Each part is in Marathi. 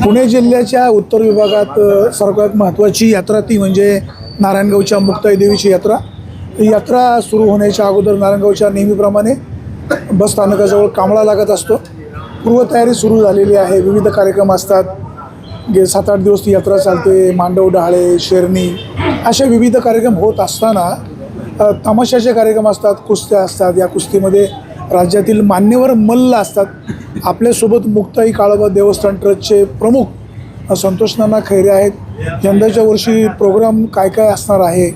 पुणे जिल्ह्याच्या उत्तर विभागात सर्वात महत्त्वाची यात्रा ती म्हणजे नारायणगावच्या मुक्ताई देवीची यात्रा. ही यात्रा सुरू होण्याच्या अगोदर नारायणगावच्या नेहमीप्रमाणे बस स्थानकाजवळ कांबळा लागत असतो. पूर्वतयारी सुरू झालेली आहे. विविध कार्यक्रम असतात. 7-8 दिवस ती यात्रा चालते. मांडव डहाळे, शेरणी असे विविध कार्यक्रम होत असताना तमाशाचे कार्यक्रम असतात, कुस्त्या असतात. या कुस्तीमध्ये राज्यातील मान्यवर मल्ल असतात. आपल्यासोबत मुक्ताई काळोबा देवस्थान ट्रस्टचे प्रमुख संतोष नाना खैरे आहेत. यंदाच्या वर्षी प्रोग्राम काय काय असणार आहे,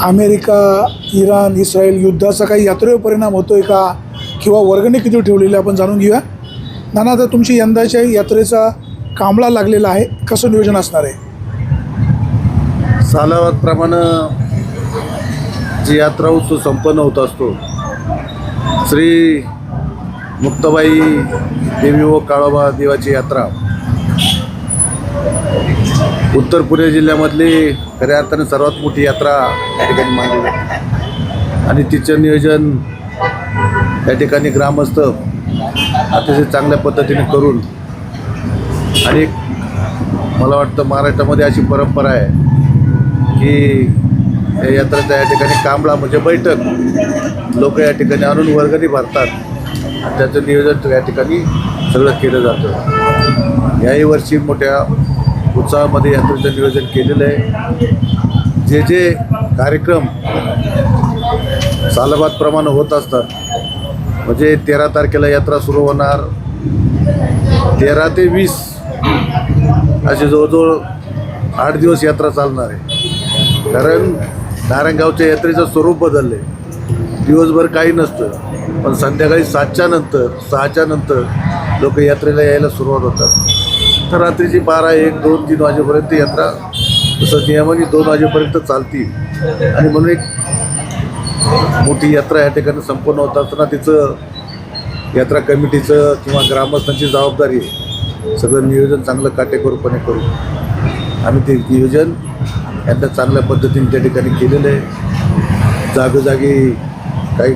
अमेरिका, इराण, इस्रायल युद्धाचा काही यात्रेवर परिणाम होतो आहे का, किंवा वर्गणी किती ठेवलेली आपण जाणून घेऊया. नाना, आता तुमची यंदाच्या यात्रेचा कांबळा लागलेला आहे, कसं नियोजन असणार आहे? सालावतप्रमाणे जी यात्रा उत्सव संपन्न होत असतो, श्री मुक्ताबाई देवी व काळोबा देवाची यात्रा उत्तर पुणे जिल्ह्यामधली खऱ्या अर्थाने सर्वात मोठी यात्रा या ठिकाणी मानली जाते आणि तिचं नियोजन या ठिकाणी ग्रामस्थ अतिशय चांगल्या पद्धतीने करून, आणि मला वाटतं महाराष्ट्रामध्ये अशी परंपरा आहे की या यात्रेचा या ठिकाणी कांबळा म्हणजे बैठक लोक या ठिकाणी आणून वर्गणी भरतात आणि त्याचं नियोजन या ठिकाणी सगळं केलं जातं. याही वर्षी मोठ्या उत्साहामध्ये यात्रेचं नियोजन केलेलं आहे. जे जे कार्यक्रम सालाबादप्रमाणे होत असतात, म्हणजे 13 तारखेला यात्रा सुरू होणार, 13 ते 20 असे जवळजवळ 8 दिवस यात्रा चालणार आहे. कारण नारायणगावच्या यात्रेचं स्वरूप बदललं आहे. दिवसभर काही नसतं, पण संध्याकाळी 7च्या नंतर 6च्या नंतर लोक यात्रेला यायला सुरुवात होतात. तर रात्रीची 12, 1, 2, 3 वाजेपर्यंत यात्रा तसं नियमाने 2 वाजेपर्यंत चालती आणि म्हणून एक मोठी यात्रा या ठिकाणी संपन्न होत असताना तिचं यात्रा कमिटीचं किंवा ग्रामस्थांची जबाबदारी आहे सगळं नियोजन चांगलं काटेकोरपणे करू. आम्ही ते नियोजन यांना चांगल्या पद्धतीने त्या ठिकाणी केलेलं आहे. जागोजागी काही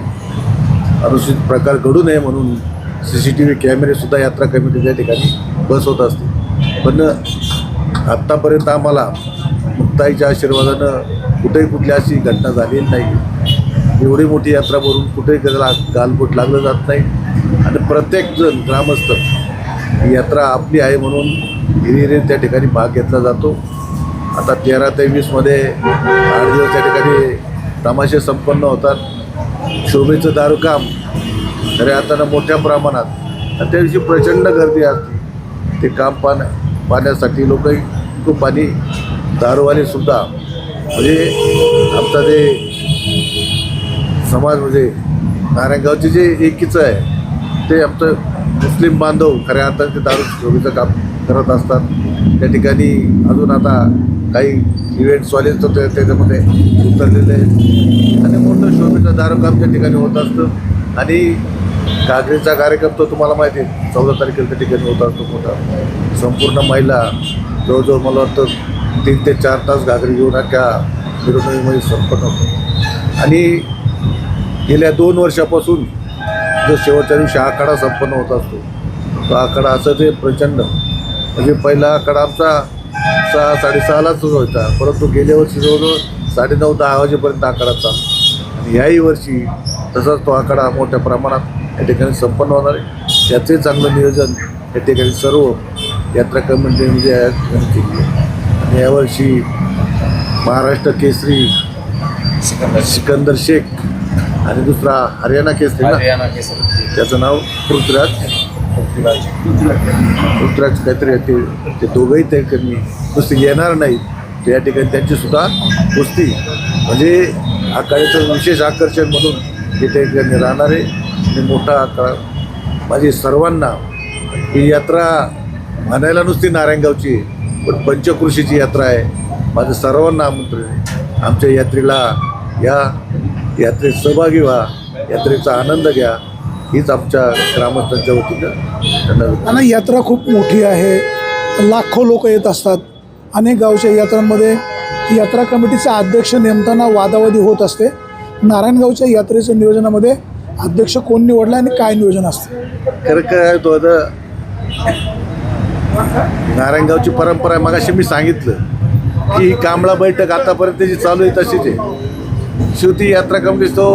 अनुचित प्रकार घडू नये म्हणून CCTV कॅमेरेसुद्धा यात्रा कमिटी त्या ठिकाणी बसवत असते. पण आत्तापर्यंत आम्हाला मुक्ताईच्या आशीर्वादानं कुठेही कुठली अशी घटना झालेली नाही. एवढी मोठी यात्रा भरून कुठेही त्याला गालबोट लागलं जात नाही आणि प्रत्येकजण ग्रामस्थ ही यात्रा आपली आहे म्हणून हिरिहिरी त्या ठिकाणी भाग घेतला जातो. आता 13 ते 20मध्ये 8 दिवस त्या ठिकाणी तमाशे संपन्न होतात. शोभेचं दारूकाम खऱ्या अर्थानं मोठ्या प्रमाणात आणि त्या दिवशी प्रचंड गर्दी असते. ते काम पाहण्यासाठी लोकही खूप आणि दारूवालेसुद्धा, म्हणजे आमचा ते समाज म्हणजे नारायणगावचे जे एकीचं आहे ते आमचं मुस्लिम बांधव खऱ्या अर्थाने ते दारू शोभेचं काम करत असतात. त्या ठिकाणी अजून आता काही इव्हेंट्सवालेच त्याच्यामध्ये उतरलेले आहेत आणि मोठं शोभेचं दारूकाम त्या ठिकाणी होत असतं. आणि घागरीचा कार्यक्रम तो तुम्हाला माहिती आहे 14 तारखेला त्या ठिकाणी होत असतो मोठा. संपूर्ण महिला जवळजवळ मला वाटतं 3 ते 4 तास घागरी घेऊन अख्ख्या मिरवणुकीमध्ये संपन्न होतो. आणि गेल्या 2 वर्षापासून जो शेवटच्या दिवशी आखाडा संपन्न होत असतो, तो आखाडा असं ते प्रचंड, म्हणजे पहिला आखाडा आमचा 6-6:30लाच सुरू व्हायचा, परंतु गेल्या वर्षी जवळजवळ 9:30-10 वाजेपर्यंत आखाडा चालतो. आणि याही वर्षी तसाच तो आखाडा मोठ्या प्रमाणात या ठिकाणी संपन्न होणार आहे. त्याचे चांगलं नियोजन या ठिकाणी सर्व यात्रा कमिटी म्हणजे केली आहे. आणि यावर्षी महाराष्ट्र केसरी सिकंदर शेख आणि दुसरा हरियाणा केसरी ना, त्याचं नाव पृथ्वीराज काहीतरी ते दोघंही त्या ठिकाणी कुस्ती येणार नाहीत. तर या ठिकाणी त्यांचीसुद्धा कुस्ती म्हणजे आखाड्याचं विशेष आकर्षण म्हणून ते त्या ठिकाणी राहणार आहे. आणि मोठा आखाडा माझी सर्वांना ही यात्रा म्हणायला नुसती नारायणगावची पण पंचकृषीची यात्रा आहे. माझं सर्वांना आमंत्रण आहे, आमच्या यात्रेला या यात्रेत सहभागी व्हा, यात्रेचा आनंद घ्या, हीच आमच्या ग्रामस्थांच्या वतीनं. आणि यात्रा खूप मोठी आहे, लाखो लोक येत असतात. अनेक गावच्या यात्रांमध्ये यात्रा कमिटीचा अध्यक्ष नेमताना वादावादी होत असते. नारायणगावच्या यात्रेच्या नियोजनामध्ये अध्यक्ष कोण निवडला आणि काय नियोजन असतं? खरं काय तो आता नारायणगावची परंपरा आहे. मगाशी मी सांगितलं की ही कांबळा बैठक आतापर्यंत जी चालू आहे तशीच आहे. शेवटी यात्रा कमिटी तो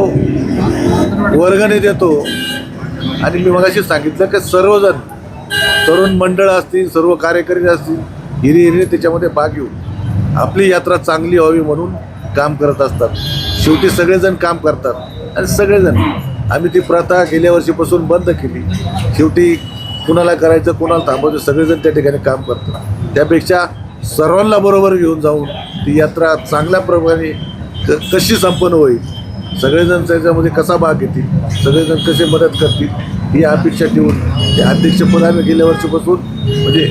वर्गणी देतो आणि मी मगाशी सांगितलं की सर्वजण तरुण मंडळ असतील, सर्व कार्यकर्ते असतील, हिरी त्याच्यामध्ये भाग घेऊन आपली यात्रा चांगली व्हावी म्हणून काम करत असतात. शेवटी सगळेजण काम करतात आणि सगळेजण आम्ही ती प्रथा गेल्या वर्षीपासून बंद केली. शेवटी कुणाला करायचं कुणाला थांबवायचं सगळेजण त्या ठिकाणी काम करतात. त्यापेक्षा सर्वांना बरोबर घेऊन जाऊन ती यात्रा चांगल्या प्रमाणे कशी संपन्न होईल, सगळेजण त्याच्यामध्ये कसा भाग घेतील, सगळेजण कसे मदत करतील ही अपेक्षा ठेवून ते अध्यक्षपद आम्ही गेल्या वर्षीपासून म्हणजे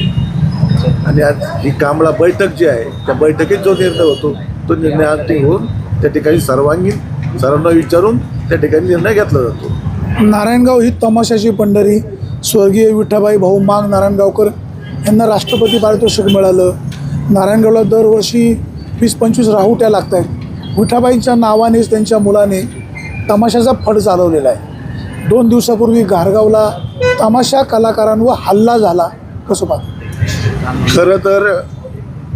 आणि आज ही कांबळा बैठक जी आहे त्या बैठकीत जो निर्णय होतो तो निर्णय अंतिम होऊन त्या ठिकाणी सर्वांना विचारून त्या ठिकाणी निर्णय घेतला जातो. नारायणगाव ही तमाशाची पंढरी. स्वर्गीय विठाबाई भाऊ मांग नारायणगावकर यांना राष्ट्रपती पारितोषिक मिळालं. नारायणगावला दरवर्षी 20-25 राहुट्या लागत आहेत. विठाबाईंच्या नावानेच त्यांच्या मुलाने तमाशाचा फड चालवलेला आहे. 2 दिवसापूर्वी घारगावला तमाशा कलाकारांवर हल्ला झाला. कसं पाहतो? खरं तर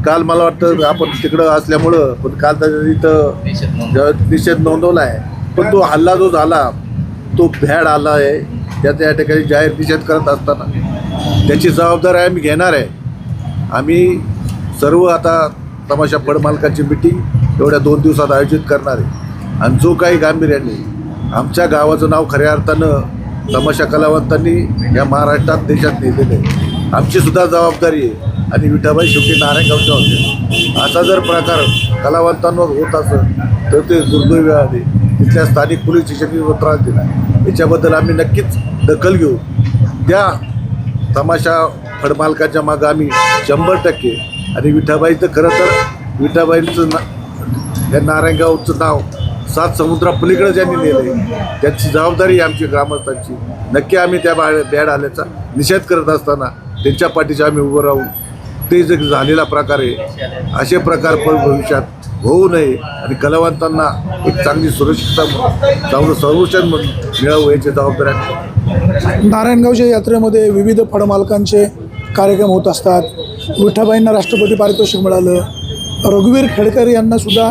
काल मला वाटतं आपण तिकडं असल्यामुळं पण काल त्याच्या इथं निषेध नोंदवला आहे. पण तो हल्ला जो झाला तो भ्याड आला आहे. त्याचा या ठिकाणी जाहीर निषेध करत असताना त्याची जबाबदारी आम्ही घेणार आहे. आम्ही सर्व आता तमाशा फडमालकाची मिटिंग एवढ्या 2 दिवसात आयोजित करणार आहे आणि जो काही गांभीर्याने आमच्या गावाचं नाव खऱ्या अर्थानं तमाशा कलावंतांनी या महाराष्ट्रात देशात नेलेलं आहे. आमचीसुद्धा जबाबदारी आहे आणि विठाबाई शेवटी नारायणगावच्या होते. असा जर प्रकार कलावंतांवर होत असेल तर ते दुर्दैव आहे. तिथल्या स्थानिक पोलीस स्टेशननी जो त्रास दिला याच्याबद्दल आम्ही नक्कीच दखल घेऊ. त्या तमाशा फडमालकाच्या मागं आम्ही 100% आणि विठाबाई तर खरं तर विठाबाईंचं या नारायणगावचं नाव 7 समुद्रापलीकडे ज्यांनी नेलं आहे त्याची जबाबदारी आमची ग्रामस्थांची. नक्की आम्ही त्या बॅड आल्याचा निषेध करत असताना त्यांच्या पाठीशी आम्ही उभं राहून ते जे झालेला प्रकार आहे असे प्रकार पण भविष्यात होऊ नये आणि कलावंतांना एक चांगली सुरक्षितता चांगलं संरक्षण मिळावं याची जबाबदारी. नारायणगावच्या यात्रेमध्ये विविध फडमालकांचे कार्यक्रम होत असतात. विठाबाईंना राष्ट्रपती पारितोषिक मिळालं. रघुवीर खेडकर यांनासुद्धा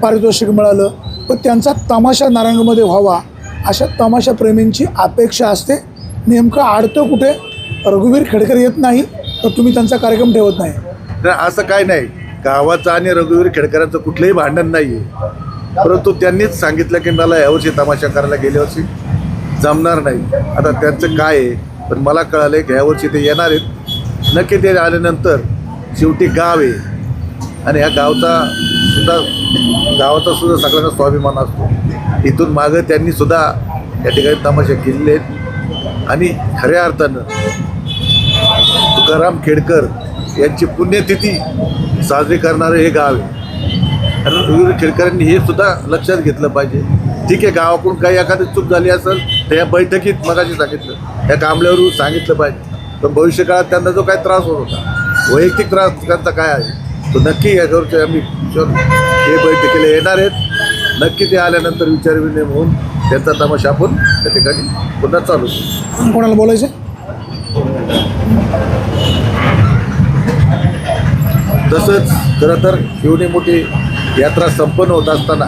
पारितोषिक मिळालं. पण त्यांचा तमाशा नारायणगावमध्ये व्हावा अशा तमाशाप्रेमींची अपेक्षा असते. नेमकं अडतं कुठे? रघुवीर खेडकर येत नाही तर तुम्ही त्यांचा कार्यक्रम ठेवत नाही. असं काय नाही. गावाचं आणि रघुवीर खेडकरांचं कुठलंही भांडण नाही आहे. परंतु त्यांनीच सांगितलं की मला यावर्षी तमाशा करायला गेल्या वर्षी जमणार नाही. आता त्यांचं काय आहे पण मला कळालं आहे की ह्यावर्षी ते येणार आहेत. नक्की ते आल्यानंतर शेवटी गाव आहे आणि ह्या गावाचा सुद्धा सगळ्यांना स्वाभिमान असतो. इथून मागं त्यांनी सुद्धा या ठिकाणी तमाशा केलेले आहेत आणि खऱ्या अर्थानं तुकाराम खेडकर यांची पुण्यतिथी साजरी करणारं हे गाव आहे. आणि रघुवीर खेडकरांनी हे सुद्धा लक्षात घेतलं पाहिजे. ठीक आहे, गावाकडून काही एखादी चूक झाली असेल तर या बैठकीत मगाशी सांगितलं या कांबळ्यावरून सांगितलं पाहिजे. पण भविष्यकाळात त्यांना जो काही त्रास होत होता वैयक्तिक त्रास त्यांचा काय आहे तो नक्की याच्यावरच्या आम्ही हे बैठकीला येणार आहेत. नक्की ते आल्यानंतर विचारविनिमय होऊन त्यांचा तमाशा आपण त्या ठिकाणी पुन्हा चालू. कोणाला बोलायचं? तसंच खरं तर एवढी मोठी यात्रा संपन्न होत असताना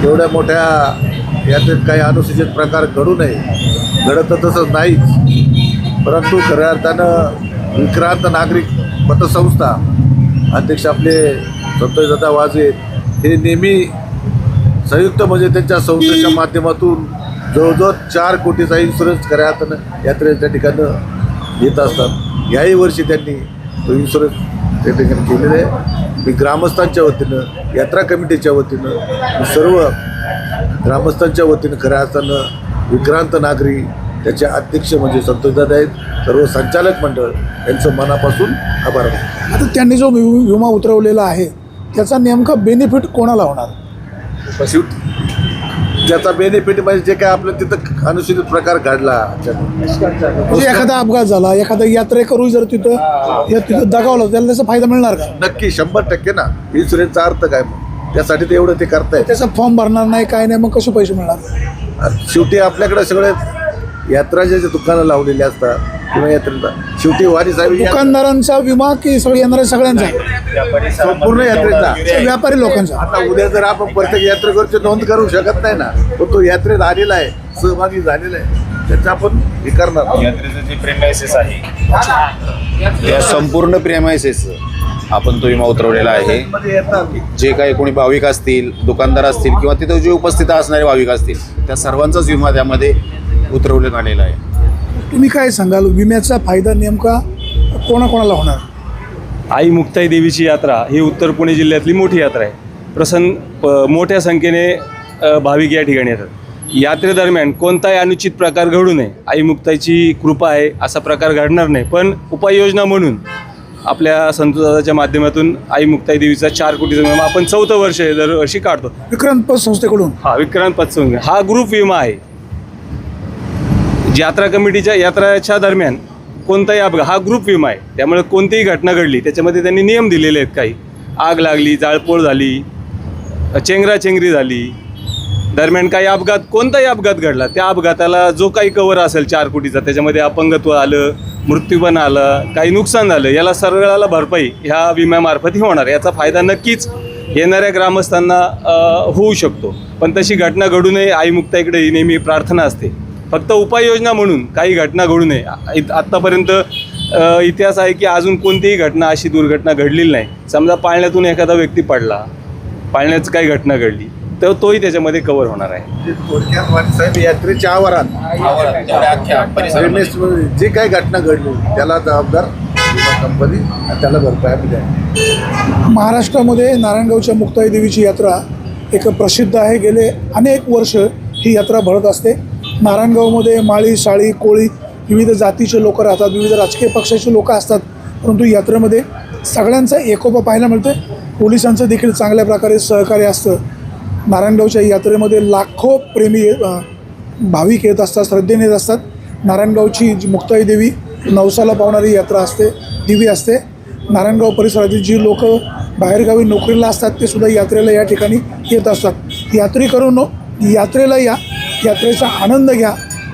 एवढ्या मोठ्या यात्रेत काही अनुसूचित प्रकार घडू नये. घडत तर तसंच नाहीच. परंतु खऱ्या अर्थानं विक्रांत नागरिक पतसंस्था अध्यक्ष आपले संतोषदादा वाजे हे नेहमी संयुक्त म्हणजे त्यांच्या संस्थेच्या माध्यमातून जवळजवळ 4 कोटीचा इन्शुरन्स खऱ्या अर्थानं यात्रेच्या ठिकाणं घेत असतात. याही वर्षी त्यांनी तो इन्शुरन्स त्या ठिकाणी केलेलं आहे. मी ग्रामस्थांच्या वतीनं यात्रा कमिटीच्या वतीनं सर्व ग्रामस्थांच्या वतीनं खऱ्या अर्थानं विक्रांत नागरी त्याचे अध्यक्ष म्हणजे संतोषदादा आहेत, सर्व संचालक मंडळ यांचं मनापासून आभार मानतो. आता त्यांनी जो विमा उतरवलेला आहे त्याचा नेमका बेनिफिट कोणाला होणार? त्याचा बेनिफिट म्हणजे जे काय आपलं तिथं अनुसूचित प्रकार घडला म्हणजे एखादा अपघात झाला, एखादा यात्रेकरू जर तिथं दगावलं त्याला त्याचा फायदा मिळणार का? नक्की 100% ना. इन्शुरन्सचा अर्थ काय मग त्यासाठी ते एवढं ते करतायत. त्याचा फॉर्म भरणार नाही काय नाही मग कसे पैसे मिळणार? शेवटी आपल्याकडे सगळे यात्राचे जे दुकानं लावलेली असतात किंवा यात्रेचा. शेवटी वारी साहेब दुकानदारांचा विमा की सगळी येणाऱ्या सगळ्यांचा, संपूर्ण यात्रेचा. व्यापारी लोकांचा? आता उद्या जर आपण प्रत्येक यात्रेकरची नोंद करू शकत नाही ना, पण तो यात्रेत आलेला आहे, सहभागी झालेला आहे, त्याचं आपण हे करणार. यात्रेचं जे प्रेमायसेस आहे त्या संपूर्ण प्रेमायसेस आपण तो विमा उतरवलेला आहे. मध्ये येतात जे काही कोणी भाविक असतील, दुकानदार असतील किंवा तिथं जे उपस्थित असणारे भाविक असतील त्या सर्वांचाच विमा त्यामध्ये उतरवण्यात आलेला आहे. तुम्ही काय सांगाल, विम्याचा फायदा नेमका कोणाकोणाला होणार? आई मुक्ताई देवीची यात्रा ही उत्तर पुणे जिल्ह्यातली मोठी यात्रा आहे. मोठ्या संख्येने भाविक या ठिकाणी येतात. यात्रेदरम्यान कोणताही अनुचित प्रकार घडू नये, आई मुक्ताईची कृपा आहे, असा प्रकार घडणार नाही. पण उपाययोजना म्हणून आपल्या संतदादाच्या माध्यमातून आई मुक्ताई देवीचा 4 कोटीचा विमा आपण 4थं वर्ष दरवर्षी काढतो. विक्रांत पत संस्थेकडून विक्रांत पतसंघ हा ग्रुप विमा आहे. यात्रा कमिटीच्या यात्राच्या दरम्यान कोणताही अपघात हा ग्रुप विमा आहे. त्यामुळे कोणतीही घटना घडली त्याच्यामध्ये त्यांनी नियम दिलेले आहेत. काही आग लागली, जाळपोळ झाली, चेंगराचेंगरी झाली, दरम्यान काही अपघात, कोणताही अपघात घडला त्या अपघाताला जो काही कवर असेल 4 कोटीचा, त्याच्यामध्ये अपंगत्व आलं, मृत्यू पण आला, काही नुकसान झालं, याला सगळ्याला भरपाई ह्या विम्यामार्फत होणार. याचा फायदा नक्कीच येणाऱ्या ग्रामस्थांना होऊ शकतो. पण तशी घटना घडू नये आई मुक्ताईकडे ही नेहमी प्रार्थना असते. फक्त उपाययोजना म्हणून काही घटना घडू नये. आत्तापर्यंत इतिहास आहे की अजून कोणतीही घटना अशी दुर्घटना घडलेली नाही. समजा पाळण्यातून एखादा व्यक्ती पडला, पाळण्याची काही घटना घडली तर तोही त्याच्यामध्ये कव्हर होणार आहे. थोडक्यात वारी साहेब यात्रेच्या आवारात जे काही घटना घडली त्याला जबाबदार विमा कंपनी आणि त्याला भरपाई द्या. महाराष्ट्रामध्ये नारायणगावच्या मुक्ताई देवीची यात्रा एक प्रसिद्ध आहे. गेले अनेक वर्ष ही यात्रा भरत असते. नारायणगावमध्ये माळी, साळी, कोळी विविध जातीचे लोक राहतात, विविध राजकीय पक्षाचे लोक असतात, परंतु यात्रेमध्ये सगळ्यांचा एकोपा पाहायला मिळतो. पोलिसांचं देखील चांगल्या प्रकारे सहकार्य असतं. नारायणगावच्या यात्रेमध्ये लाखो प्रेमी भाविक येत असतात, श्रद्धेने येत असतात. नारायणगावची जी मुक्ताई देवी नवसाला पावणारी यात्रा असते, दिवी असते. नारायणगाव परिसरातील जी लोक बाहेरगावी नोकरीला असतात ते सुद्धा यात्रेला या ठिकाणी येत असतात. यात्रेकरून यात्रेला या, यात्रेचा आनंद घ्या.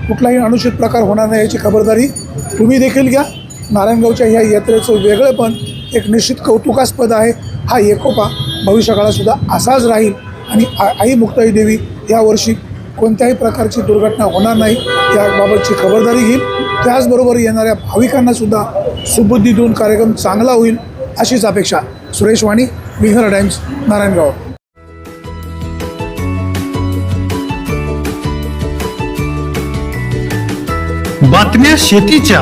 कुठलाही अनुचित प्रकार होणार नाही याची खबरदारी तुम्ही देखील घ्या. नारायणगावच्या ह्या यात्रेचं वेगळेपण एक निश्चित कौतुकास्पद आहे. हा एकोपा भविष्यकाळातसुद्धा असाच राहील आणि आई मुक्ताई देवी यावर्षी कोणत्याही प्रकारची दुर्घटना होणार नाही याबाबतची खबरदारी घेईल. त्याचबरोबर येणाऱ्या भाविकांनासुद्धा सुबुद्धी देऊन कार्यक्रम चांगला होईल अशीच अपेक्षा. सुरेश वाणी, विघ्नर टाइम्स, नारायणगाव. बातम्या शेतीच्या,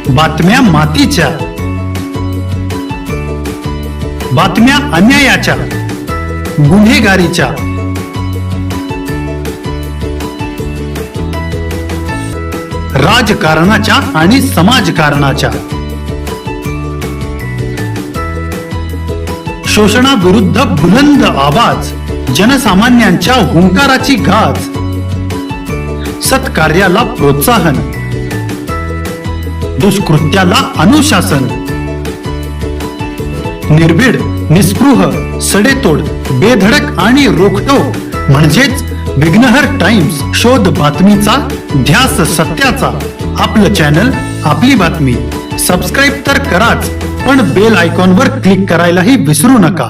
बातम्या मातीच्या, बातम्या अन्यायाच्या, गुन्हेगारीच्या, राजकारणाच्या आणि समाजकारणाच्या, शोषणाविरुद्ध बुलंद आवाज, जनसामान्यांच्या हुंकाराची गाज, सत्कार्याला प्रोत्साहन, दुष्कृत्याला अनुशासन, निर्भीड, निस्पृह, सडेतोड, बेधडक आणि रोखटोक म्हणजेच विघ्नहर टाइम्स. शोध बातमीचा, ध्यास सत्याचा. आपलं चॅनल, आपली बातमी. सबस्क्राईब तर कराच, पण बेल आयकॉनवर क्लिक करायलाही विसरू नका.